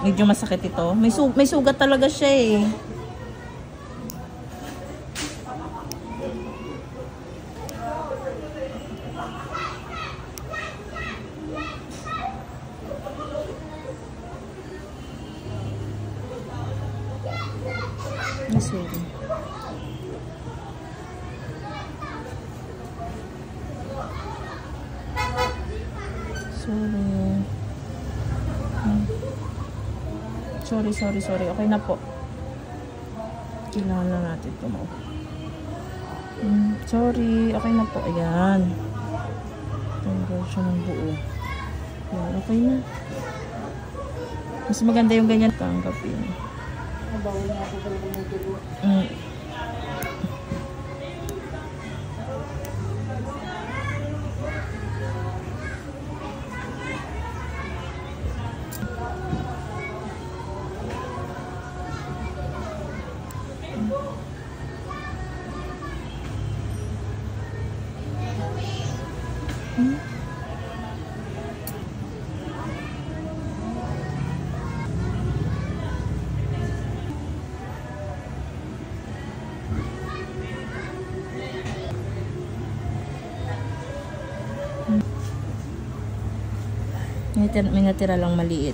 Medyo masakit ito. May sugat talaga siya eh. Sorry. Sorry. Okay na po. Kailangan na natin ito mo. Sorry. Okay na po. Ayan. Tanggal siya ng buo. Ayan. Okay na. Mas maganda yung ganyan. Tanggapin. Bawal na ako talaga ng dulo. May natira lang maliit.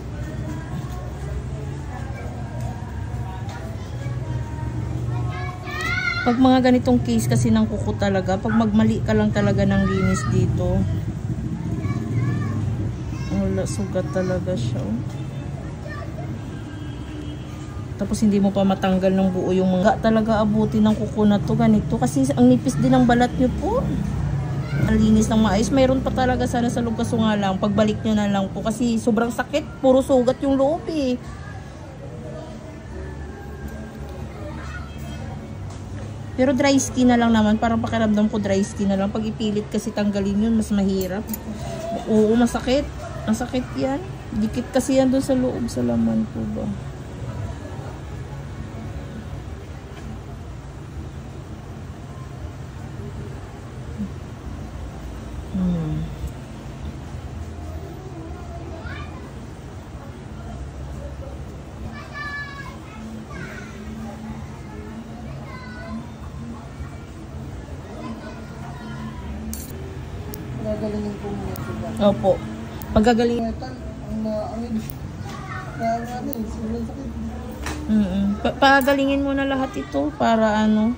Pag mga ganitong case kasi ng kuko talaga, pag magmali ka lang talaga ng linis dito, wala, sugat talaga siya. Tapos hindi mo pa matanggal ng buo yung mga talaga abuti ng kuko na to ganito kasi ang nipis din ng balat nyo po. Ang linis ng maayos. Mayroon pa talaga sana sa loob, kaso nga lang pagbalik nyo na lang po kasi sobrang sakit, puro sugat yung loob eh. Pero dry skin na lang naman, parang pakiramdam ko dry skin na lang. Pag ipilit kasi tanggalin yun, mas mahirap. Oo, masakit. Masakit yan. Dikit kasi yan doon sa loob, sa laman po ba. Gagalingin po muna sila. Opo. Paggagalingin. Pagalingin mo na lahat ito para ano.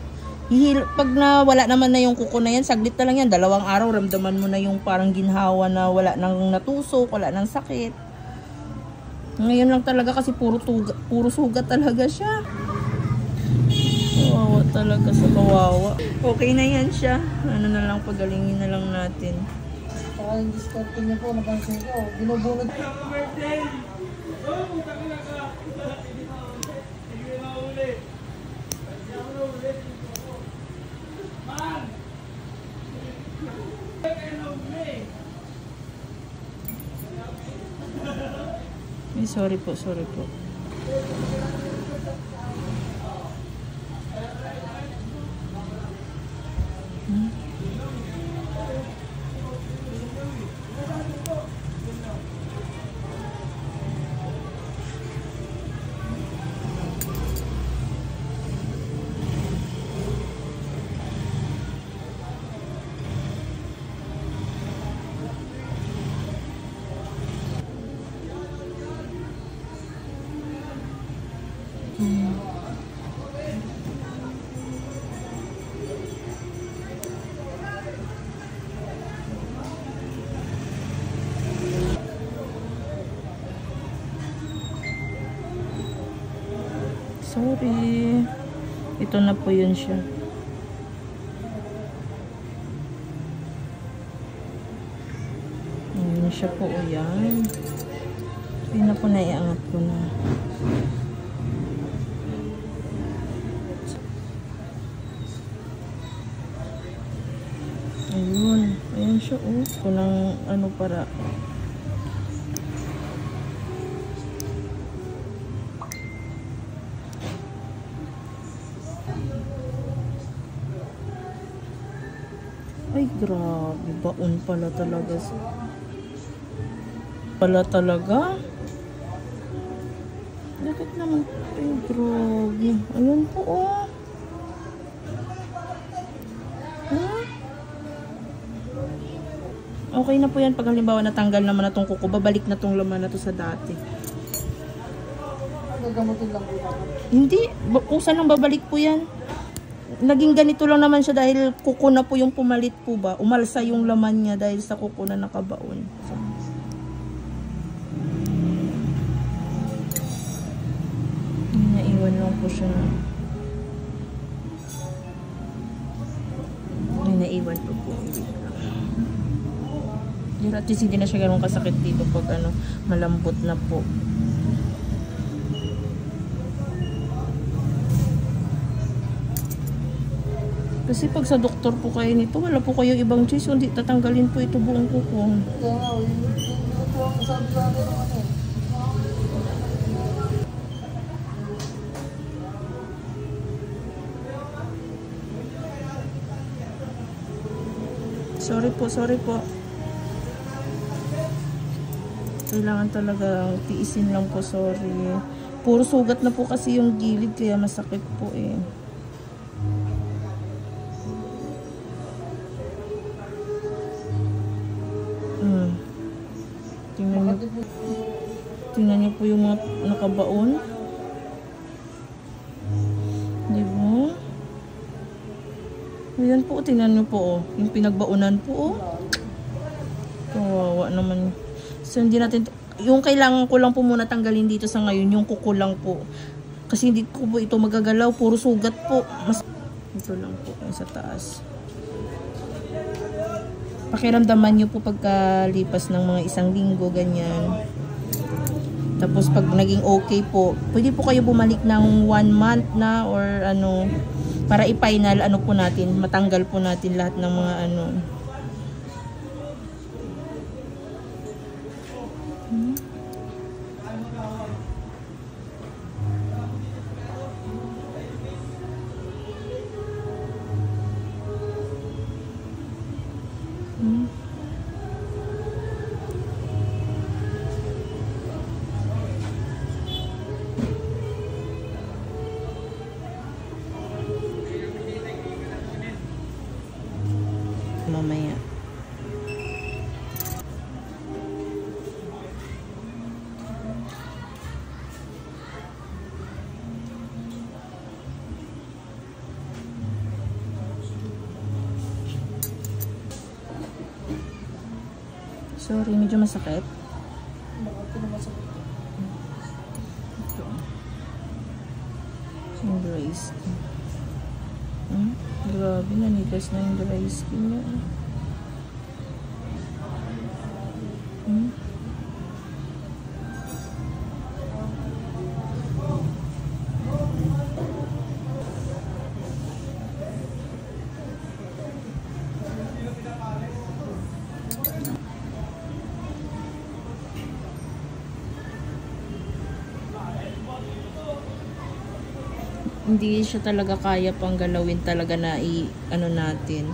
Pag wala naman na yung kuko na yan, saglit na lang yan. 2 araw, ramdaman mo na yung parang ginhawa na wala nang natusok, wala nang sakit. Ngayon lang talaga kasi puro sugat talaga siya. Kawawa talaga sa kawawa. Okay na yan siya. Ano na lang, pagalingin na lang natin. Saka yung discount niya po, napansin ko, binubunod. Sorry po. Sorry. Ito na po yun siya. Ayan siya po. Ayan. Yun na po, naiangat ko na. Ayun. Ayan siya. Kunang ano para... Ay, grabe. Baon pala talaga. Bakit naman? Ay, grabe. Ayun po, oh. Huh? Okay na po yan. Pag halimbawa natanggal naman na itong kuko, babalik na itong laman na to sa dati. Gagamutin lang po naman. Hindi. Kung saan lang babalik po yan. Naging ganito lang naman siya dahil kuko na po yung pumalit po ba. Umalsa yung laman niya dahil sa kuko na nakabaon. So, naiwan lang po siya. Ay, naiwan po po. At least hindi na siya ganun kasakit dito pag ano, malambot na po. Kasi pag sa doktor po kayo nito, wala po kayo ibang choice, hindi tatanggalin po ito buong kuko. Kaya nga, yun po ang sabi sa akin ng ano. Sorry po. Kailangan talaga tiisin lang po, sorry. Puro sugat na po kasi yung gilid, kaya masakit po eh. Tingnan niyo po yung mga nakabaon. Di ba? Ayan po, tingnan niyo po, oh. Yung pinagbaonan po, oh. Kawawa naman. So, hindi natin, yung kailangan ko lang po muna tanggalin dito sa ngayon, yung kuko lang po. Kasi hindi ko po ito magagalaw, puro sugat po. Ito lang po, yung sa taas. Pakiramdaman nyo po pagkalipas ng mga 1 linggo, ganyan. Tapos pag naging okay po, pwede po kayo bumalik ng 1 month na or ano, para i-final ano po natin, matanggal po natin lahat ng mga ano. Mamaya. Sorry, medyo masakit. Bakit na masakit? Ito. Yung dry skin. Grabe, nanigas na yung dry skin niya. Hindi siya talaga kaya pang galawin talaga na ano natin.